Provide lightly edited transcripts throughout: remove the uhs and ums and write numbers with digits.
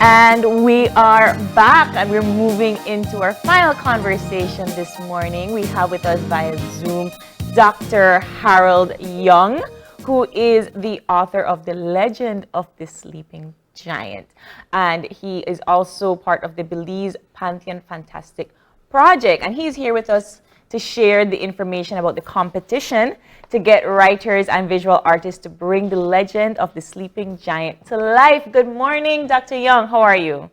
And we are back and we're moving into our final conversation this morning. We have with us via Zoom Dr. Harald Young, who is the author of The Legend of the Sleeping Giant. And he is also part of the Belize Pantheon Fantastic Project. And he's here with us to share the information about the competition to get writers and visual artists to bring the legend of the sleeping giant to life. Good morning, Dr. Young. How are you?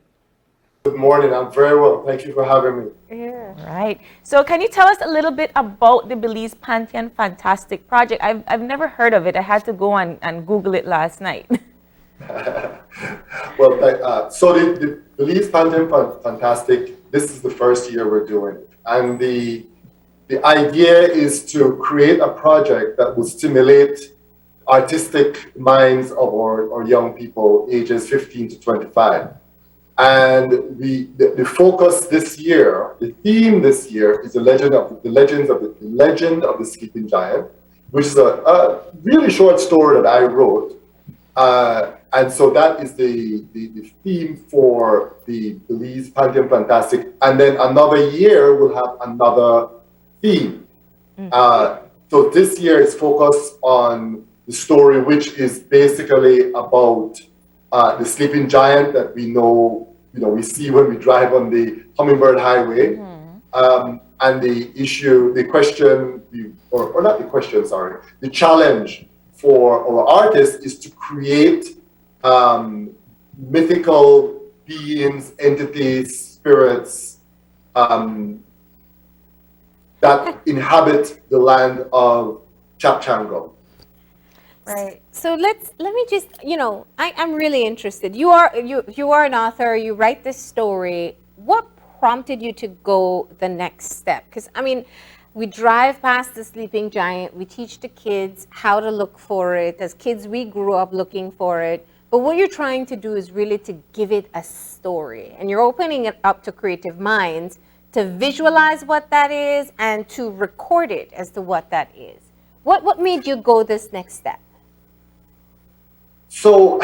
Good morning. I'm very well. Thank you for having me. Yeah. Right. So can you tell us a little bit about the Belize Pantheon Fantastic Project? I've never heard of it. I had to go and Google it last night. Well, so the Belize Pantheon Fantastic, this is the first year we're doing it. And the idea is to create a project that will stimulate artistic minds of our young people ages 15 to 25. And the focus this year, the theme this year is the legend of the Sleeping Giant, which is a really short story that I wrote. And so that is the theme for the Belize Pantheon Fantastic. And then another year we'll have another theme. So this year is focused on the story, which is basically about the sleeping giant that we see when we drive on the Hummingbird Highway. And the challenge for our artists is to create mythical beings, entities, spirits, that inhabit the land of Chapchango. Right. So let me just, I'm really interested. You are an author, you write this story. What prompted you to go the next step? Because we drive past the sleeping giant, we teach the kids how to look for it. As kids, we grew up looking for it. But what you're trying to do is really to give it a story. And you're opening it up to creative minds to visualize what that is and to record it as to what that is. What made you go this next step? So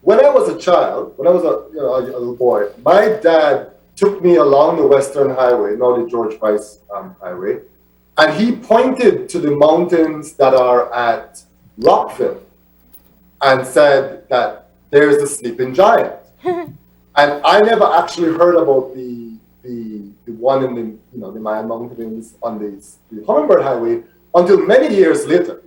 when I was a child, when I was a little boy, my dad took me along the Western Highway, now the George Rice Highway, and he pointed to the mountains that are at Rockville and said that there's the sleeping giant. And I never actually heard about the one in the Mayan Mountains on the Hummingbird Highway until many years later.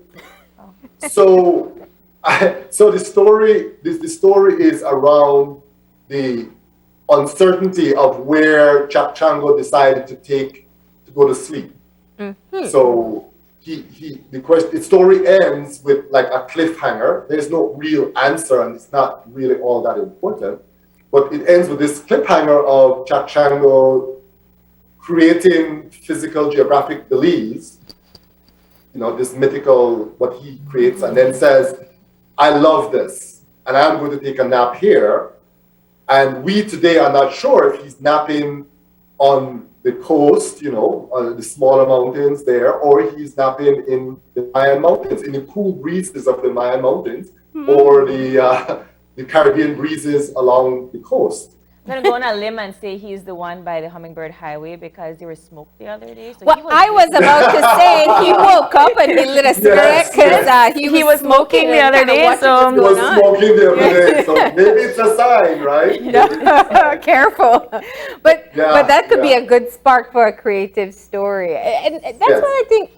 So the story is around the uncertainty of where Chapchango decided to go to sleep. So the story ends with like a cliffhanger. There's no real answer, and it's not really all that important. But it ends with this cliffhanger of Chapchango creating physical geographic Belize, this mythical, what he creates, and then says, I love this, and I'm going to take a nap here. And we today are not sure if he's napping on the coast, on the smaller mountains there, or he's napping in the Mayan Mountains, in the cool breezes of the Mayan Mountains, or the Caribbean breezes along the coast. I'm going to go on a limb and say he's the one by the Hummingbird Highway because there was smoke the other day. So I was about to say he woke up and he lit a cigarette because he was smoking the other day. So he was smoking the other day. So maybe it's a sign, right? Careful. But that could be a good spark for a creative story. And that's what I think,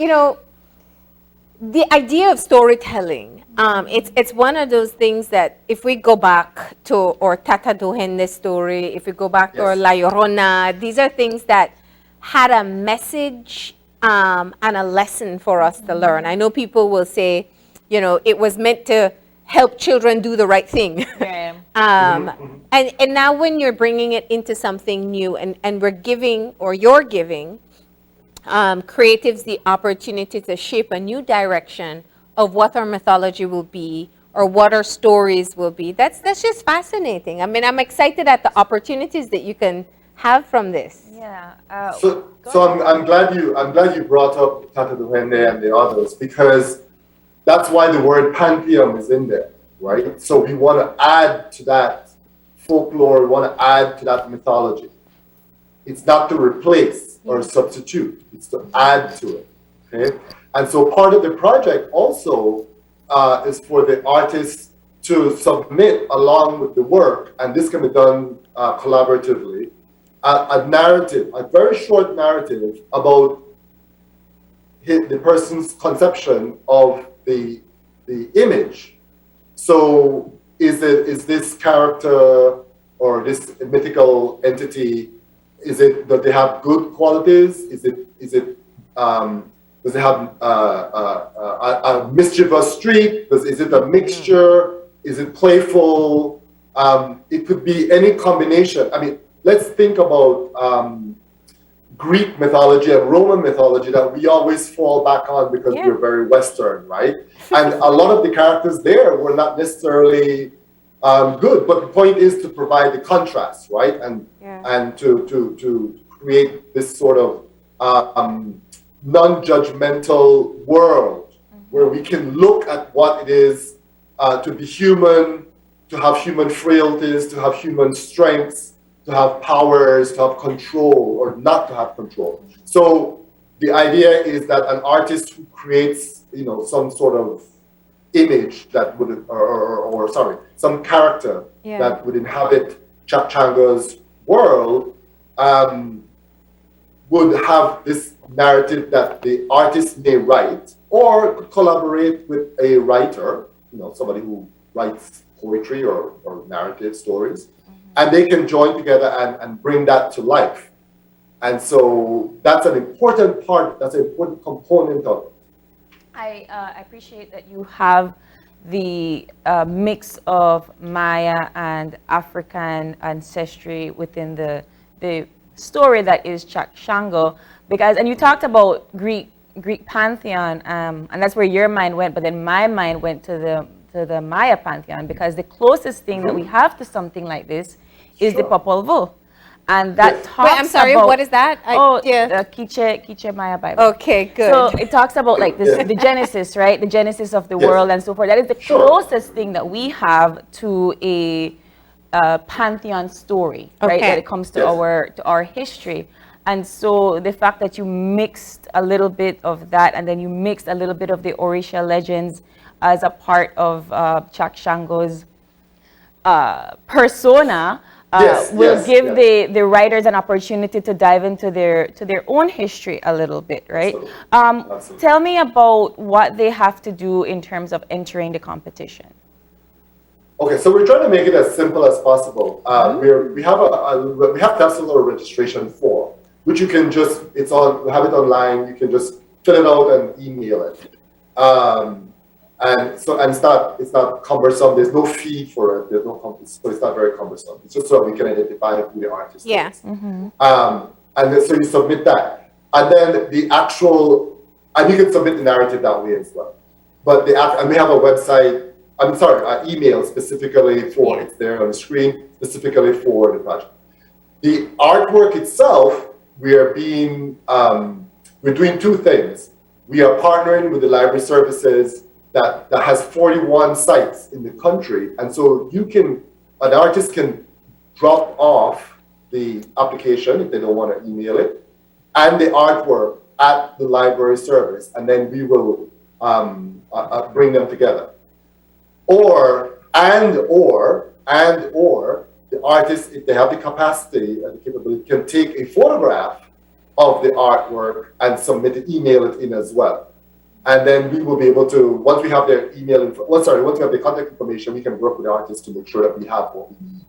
the idea of storytelling, it's one of those things that if we go back to our Tata Duhende story, if we go back to our La Llorona, these are things that had a message and a lesson for us to learn. I know people will say, it was meant to help children do the right thing. And now when you're bringing it into something new and we're giving, or you're giving, creatives the opportunity to shape a new direction of what our mythology will be or what our stories will be. That's just fascinating. I'm excited at the opportunities that you can have from this. Yeah. So I'm glad you brought up Tata Duhende and the others, because that's why the word pantheon is in there, right? So we want to add to that folklore, we want to add to that mythology. It's not to replace or substitute, it's to add to it. Okay? And so part of the project also is for the artists to submit along with the work, and this can be done collaboratively, a narrative, a very short narrative about the person's conception of the image. So is this character or this mythical entity, does they have good qualities? Does it have a mischievous streak? Is it a mixture? Is it playful? It could be any combination. I mean, let's think about Greek mythology and Roman mythology that we always fall back on because we're very Western, right? And a lot of the characters there were not necessarily good, but the point is to provide the contrast, right? And to create this sort of non-judgmental world where we can look at what it is to be human, to have human frailties, to have human strengths, to have powers, to have control or not to have control. So the idea is that an artist who creates, some sort of image that would, or some character that would inhabit Chakchanga's world would have this narrative that the artist may write or could collaborate with a writer, somebody who writes poetry or narrative stories, and they can join together and bring that to life. And so that's an important part, that's an important component of it. I appreciate that you have the mix of Maya and African ancestry within the story that is Chakchango, because, and you talked about Greek pantheon, and that's where your mind went, but then my mind went to the Maya pantheon, because the closest thing that we have to something like this is the Popol Vuh. And that talks Wait, I'm sorry, about, what is that? the Quiche Maya Bible. Okay, good. So it talks about like this, the Genesis, right? The Genesis of the world and so forth. That is the closest thing that we have to a pantheon story, right? That it comes to our history. And so the fact that you mixed a little bit of that, and then you mixed a little bit of the Orisha legends as a part of Chakchango's persona, will give the writers an opportunity to dive into their own history a little bit, right? Absolutely. Tell me about what they have to do in terms of entering the competition. Okay, so we're trying to make it as simple as possible. We have to have some sort of registration form, which you can just, we have it online, you can just fill it out and email it. And it's not cumbersome, there's no fee for it, so it's not very cumbersome. It's just so we can identify who the artist is. And then, so you submit that. And then and you can submit the narrative that way as well. But and we have a website, an email specifically for, it's there on the screen, specifically for the project. The artwork itself, we're doing two things. We are partnering with the library services that has 41 sites in the country. And so an artist can drop off the application if they don't want to email it, and the artwork at the library service, and then we will bring them together. Or the artist, if they have the capacity and the capability, can take a photograph of the artwork and submit it, email it in as well. And then we will be able to, once we have their once we have the contact information, we can work with the artists to make sure that we have what we need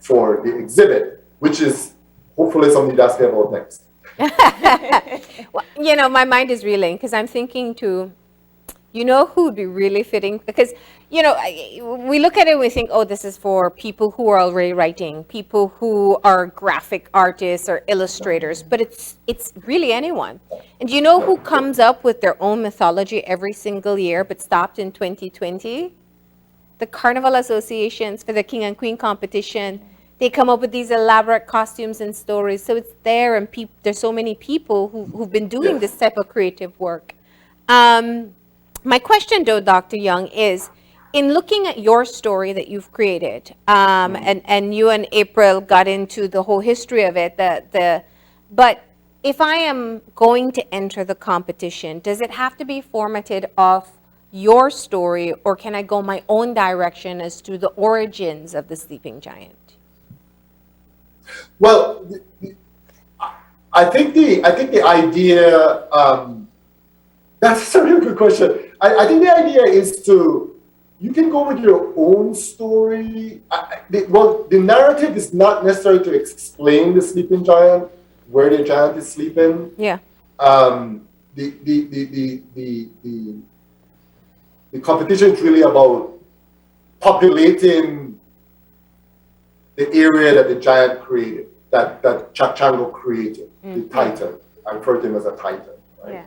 for the exhibit, which is hopefully something that's going to about next. Well, my mind is reeling because I'm thinking who would be really fitting, because we look at it and we think, oh, this is for people who are already writing, people who are graphic artists or illustrators, but it's really anyone. And do you know who comes up with their own mythology every single year but stopped in 2020? The Carnival Associations for the King and Queen competition. They come up with these elaborate costumes and stories. So it's there, and there's so many people who've been doing this type of creative work. My question, though, Dr. Young, is in looking at your story that you've created, and you and April got into the whole history of it, but if I am going to enter the competition, does it have to be formatted off your story, or can I go my own direction as to the origins of the sleeping giant? Well, I think the idea, that's a really good question. I think the idea is you can go with your own story. The narrative is not necessarily to explain the sleeping giant, where the giant is sleeping. Yeah. The competition is really about populating the area that the giant created, that Chango created, the titan. I refer to him as a titan, right?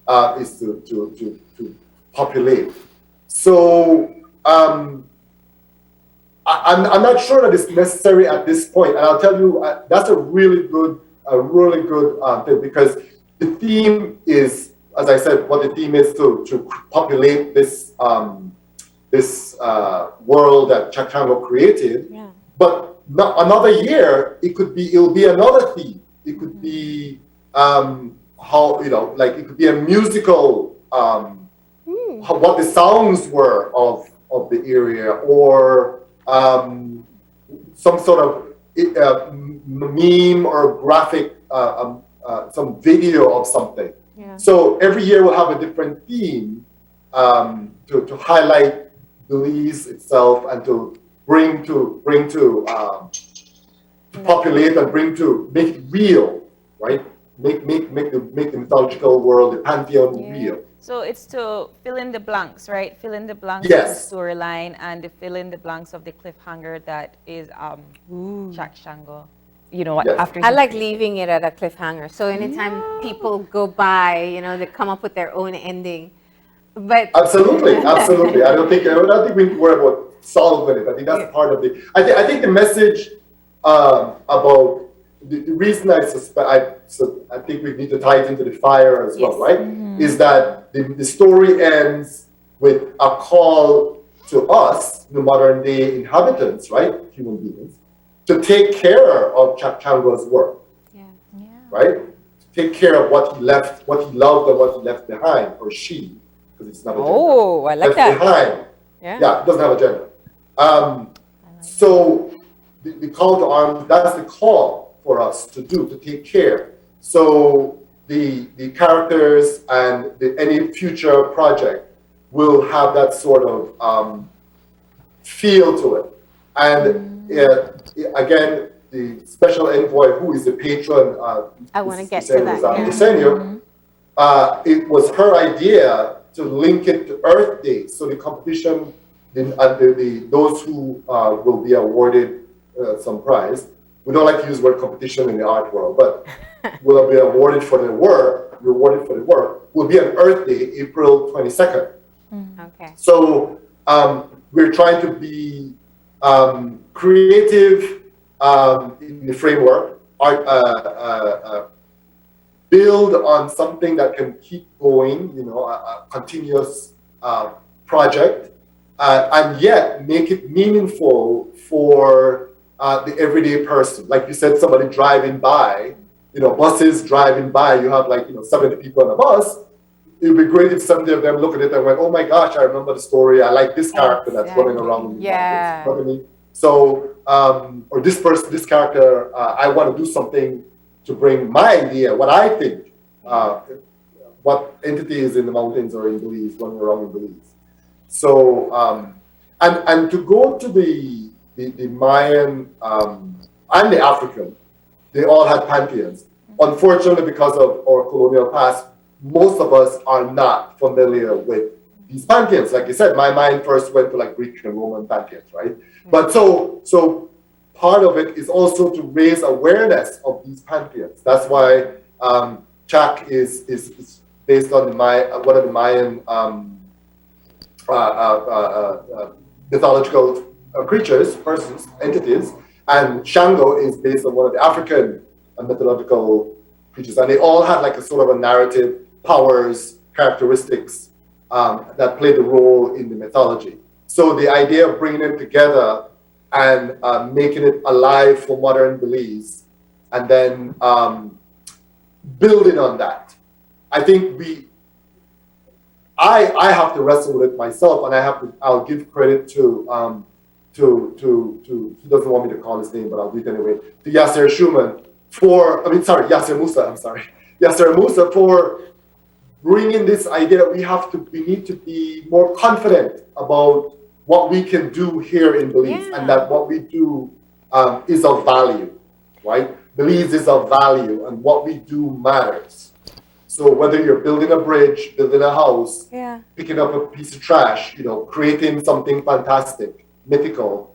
Yeah. Is to populate. So I'm not sure that it's necessary at this point, and I'll tell you that's a really good thing, because the theme is, as I said, what the theme is to populate this world that Chango created. Yeah. But another year, it'll be another theme. It could be it could be a musical, what the sounds were of the area, or some sort of meme or graphic, some video of something. Yeah. So every year we'll have a different theme to highlight Belize itself, and to bring to populate and make it real, right? Make the mythological world, the pantheon, real. So it's to fill in the blanks, right? Fill in the blanks Yes. of the storyline, and to fill in the blanks of the cliffhanger that is Jack Shango. You know what? Yes. After I like leaving it at a cliffhanger. So anytime people go by, they come up with their own ending. But Absolutely. I don't think we worry about solving it. I think that's part of the. I think the message about the reason I think we need to tie it into the fire as well, right? Is that the story ends with a call to us, the modern day inhabitants, right, human beings, to take care of Chango's work, right? To take care of what he left, what he loved, and what he left behind, or she, because it's not a gender. oh, I like Left that. behind. Yeah. It doesn't have a gender. So the call to arms, that's the call for us to take care. So the characters and any future project will have that sort of feel to it. And again, the special envoy, who is the patron, I want to get to that. It was her idea to link it to Earth Day. So the competition, those who will be awarded some prize. We don't like to use the word competition in the art world, but will be awarded for their work, will be on Earth Day, April 22nd. Okay. So we're trying to be creative in the framework, build on something that can keep going, a continuous project, and yet make it meaningful for the everyday person. Like you said, somebody driving by, buses driving by, you have 70 people on a bus. It would be great if 70 of them look at it and went, oh my gosh, I remember the story. I like this character that's running around. Yeah. You know what I mean? So, or this character, I want to do something to bring my idea, what I think, what entity is in the mountains or in Belize, running around in Belize. So, and to go to the Mayan and the African, they all had pantheons. Unfortunately, because of our colonial past, most of us are not familiar with these pantheons. Like you said, my mind first went to Greek and Roman pantheons, right? But so part of it is also to raise awareness of these pantheons. That's why Chak is based on one of the Mayan mythological creatures, persons, entities, and Shango is based on one of the African mythological creatures, and they all had a sort of a narrative, powers, characteristics that played a role in the mythology. So the idea of bringing them together and making it alive for modern Belize, and then building on that. I think I have to wrestle with it myself, and I'll give credit to he doesn't want me to call his name, but I'll do it anyway, to Yasser Schumann Yasser Musa, Yasser Musa for bringing this idea that we need to be more confident about what we can do here in Belize, and that what we do is of value, right? Belize is of value, and what we do matters. So whether you're building a bridge, building a house, picking up a piece of trash, creating something fantastic, mythical,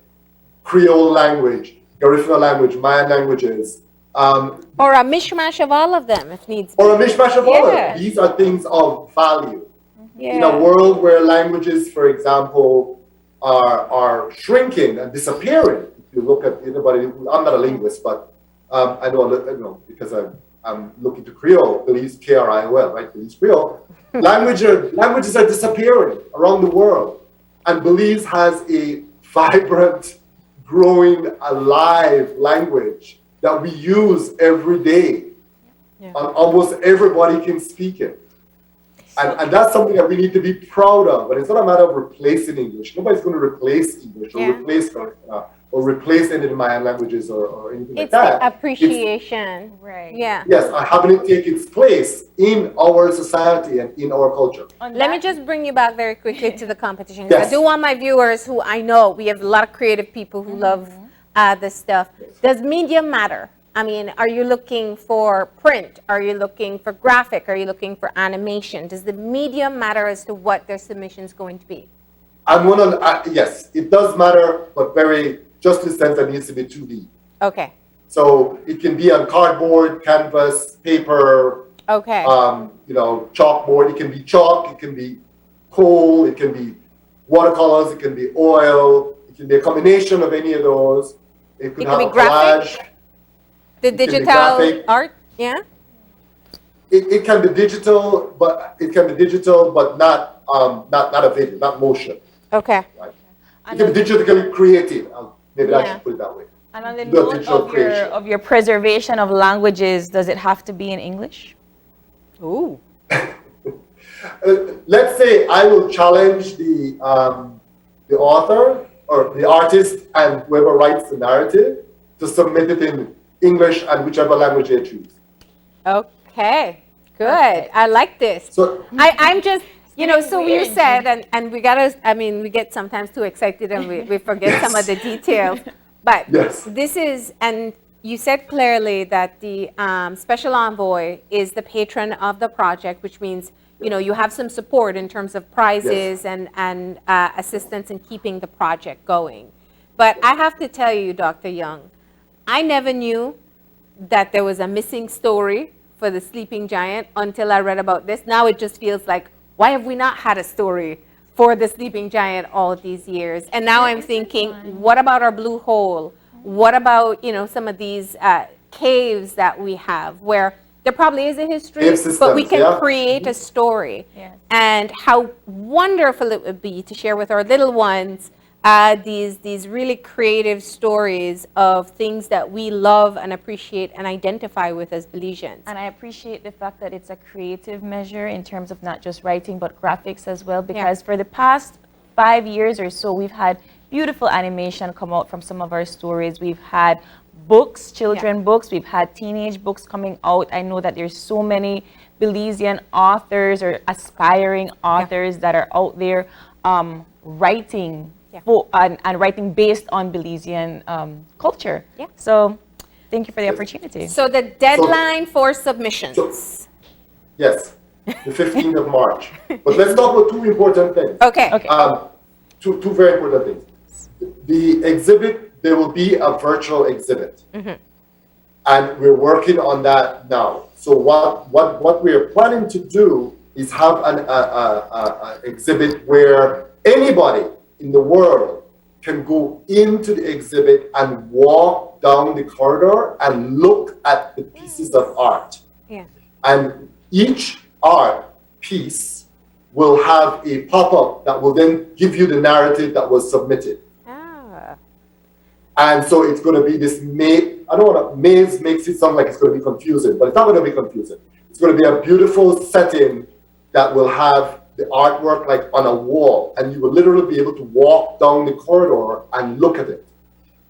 Creole language, Garifuna language, Mayan languages, or a mishmash of all of them, if needs be. Or a mishmash of all of them. These are things of value. In a world where languages, for example, are shrinking and disappearing. If you look at anybody, I'm not a linguist, but I know because I'm looking to Creole, Belize Kriol, right? Belize Creole. Languages are disappearing around the world, and Belize has a vibrant, growing, alive language that we use every day. And almost everybody can speak it. And that's something that we need to be proud of. But it's not a matter of replacing English. Nobody's going to replace English or replace any of the Mayan languages or anything like that. It's the appreciation. Right. Yeah. Yes, having it take its place in our society and in our culture. Let me just bring you back very quickly to the competition. I do want my viewers, who I know we have a lot of creative people who love this stuff. Does media matter? I mean, are you looking for print? Are you looking for graphic? Are you looking for animation? Does the media matter as to what their submission is going to be? Yes, it does matter, but just in the sense that it needs to be 2D. Okay. So it can be on cardboard, canvas, paper, chalkboard. It can be chalk, it can be coal, it can be watercolors, it can be oil, it can be a combination of any of those. It could have be a graphic? collage. The digital art, It can be digital, but not a video, not motion. Okay. Right? It can be digitally created. Maybe I should put it that way. And on the note of your preservation of languages, does it have to be in English? Ooh. Let's say I will challenge the author or the artist and whoever writes the narrative to submit it in English and whichever language they choose. Okay, good. I like this. So I'm just, so you said, and we get sometimes too excited and we forget some of the details. But this is, and you said clearly that the special envoy is the patron of the project, which means, you have some support in terms of prizes and assistance in keeping the project going. But I have to tell you, Dr. Young, I never knew that there was a missing story for the sleeping giant until I read about this. Now it just feels like, why have we not had a story for the sleeping giant all of these years? And now I'm thinking, what about our blue hole? What about, some of these caves that we have where there probably is a history, but we can create a story. And how wonderful it would be to share with our little ones these really creative stories of things that we love and appreciate and identify with as Belizeans. And I appreciate the fact that it's a creative measure in terms of not just writing, but graphics as well, because for the past 5 years or so, we've had beautiful animation come out from some of our stories. We've had books, children books, we've had teenage books coming out. I know that there's so many Belizean authors or aspiring authors that are out there writing and writing based on Belizean culture. So thank you for the opportunity. So the deadline for submissions. Yes, the 15th of March. But let's talk about two important things. Okay. Two very important things. The exhibit, there will be a virtual exhibit. And we're working on that now. So what we're planning to do is have an exhibit where anybody in the world can go into the exhibit and walk down the corridor and look at the pieces of art. And each art piece will have a pop-up that will then give you the narrative that was submitted. And so it's going to be this maze. I don't want to, maze makes it sound like it's going to be confusing, but it's not going to be confusing. It's going to be a beautiful setting that will have the artwork like on a wall, and you will literally be able to walk down the corridor and look at it.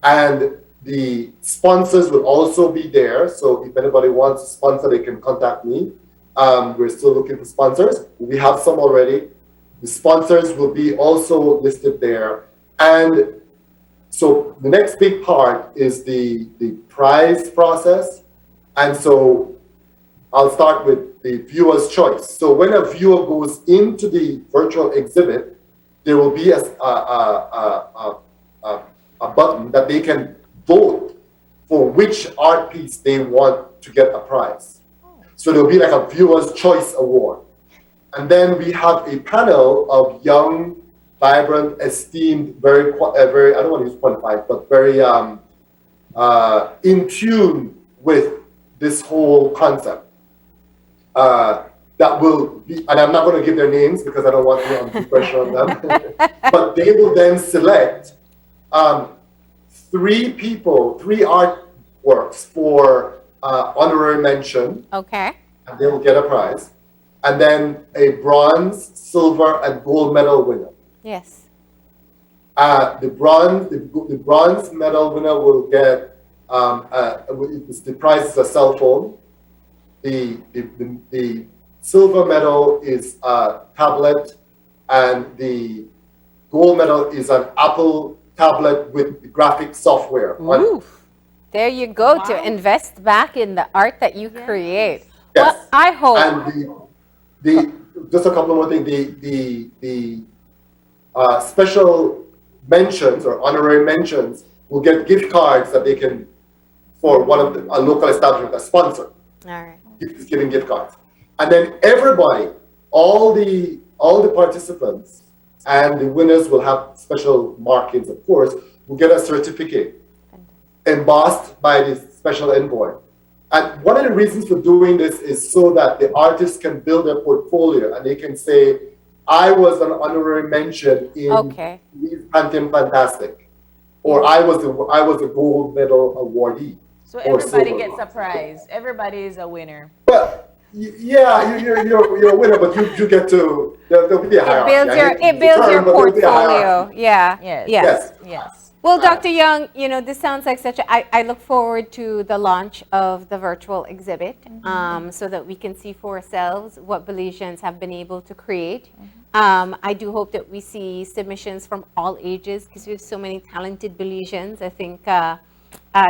And the sponsors will also be there. So if anybody wants a sponsor, they can contact me. We're still looking for sponsors. We have some already. The sponsors will be also listed there. And so the next big part is the prize process. And so I'll start with the viewer's choice. So when a viewer goes into the virtual exhibit, there will be a button that they can vote for which art piece they want to get a prize. So there'll be like a viewer's choice award. And then we have a panel of young, vibrant, esteemed, very, I don't want to use qualified, but very in tune with this whole concept. That will be, and I'm not going to give their names because I don't want to put pressure on them, but they will then select 3 artworks for honorary mention. Okay. And they will get a prize. And then a bronze, silver, and gold medal winner. Yes. The bronze medal winner will get the prize is a cell phone. The silver medal is a tablet, and the gold medal is an Apple tablet with graphic software. Ooh, there you go. Wow. To invest back in the art that you create. Yes. Well, I hope. And just a couple more things. The special mentions or honorary mentions will get gift cards that they can, for one of a local establishment, a sponsor. All right. Is giving gift cards. And then everybody, all the participants and the winners will have special markings, of course, will get a certificate embossed by the special envoy. And one of the reasons for doing this is so that the artists can build their portfolio and they can say, I was an honorary mention in Belize Pantheon Fantastic, or I was a gold medal awardee. So everybody gets a prize. Everybody is a winner. But yeah, you're a winner, but you get to, there'll be a hierarchy. It builds your portfolio. Yeah. Yes. Well, Dr. Young, this sounds like I look forward to the launch of the virtual exhibit, so that we can see for ourselves what Belizeans have been able to create. I do hope that we see submissions from all ages, because we have so many talented Belizeans. I think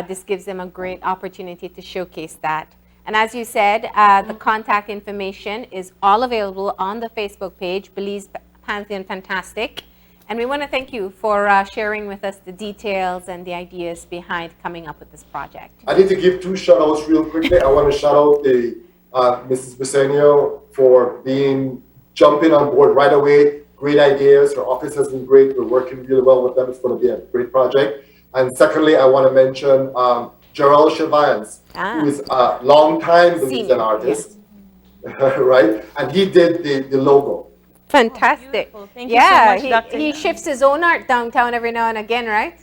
this gives them a great opportunity to showcase that. And as you said, the contact information is all available on the Facebook page, Belize Pantheon Fantastic. And we want to thank you for sharing with us the details and the ideas behind coming up with this project. I need to give 2 shout-outs real quickly. I want to shout out the Mrs. Briseño for jumping on board right away. Great ideas. Her office has been great. We're working really well with them. It's going to be a great project. And secondly, I want to mention Gerald Chevans, who is a long-time Belizean artist, right? And he did the logo. Fantastic. Oh, thank you so much, Dr. He shifts his own art downtown every now and again, right?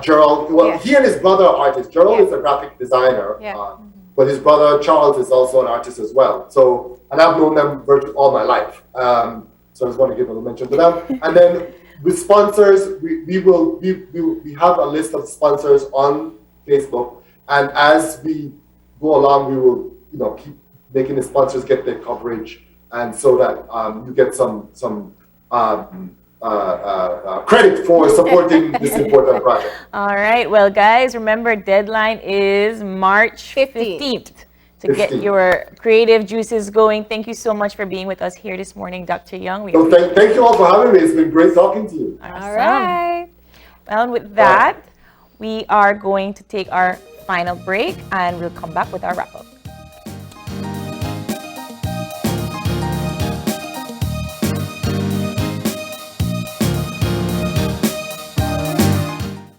Gerald, he and his brother are artists. Gerald is a graphic designer, but his brother Charles is also an artist as well. So, and I've known them virtually all my life. So I just want to give a little mention to them. And then with sponsors, we have a list of sponsors on Facebook, and as we go along, we will keep making the sponsors get their coverage, and so that you get some credit for supporting this important project. All right. Well, guys, remember deadline is March 15th to get your creative juices going. Thank you so much for being with us here this morning, Dr. Young. Thank you all for having me. It's been great talking to you. Awesome. All right. Well, with that, we are going to take our final break, and we'll come back with our wrap-up.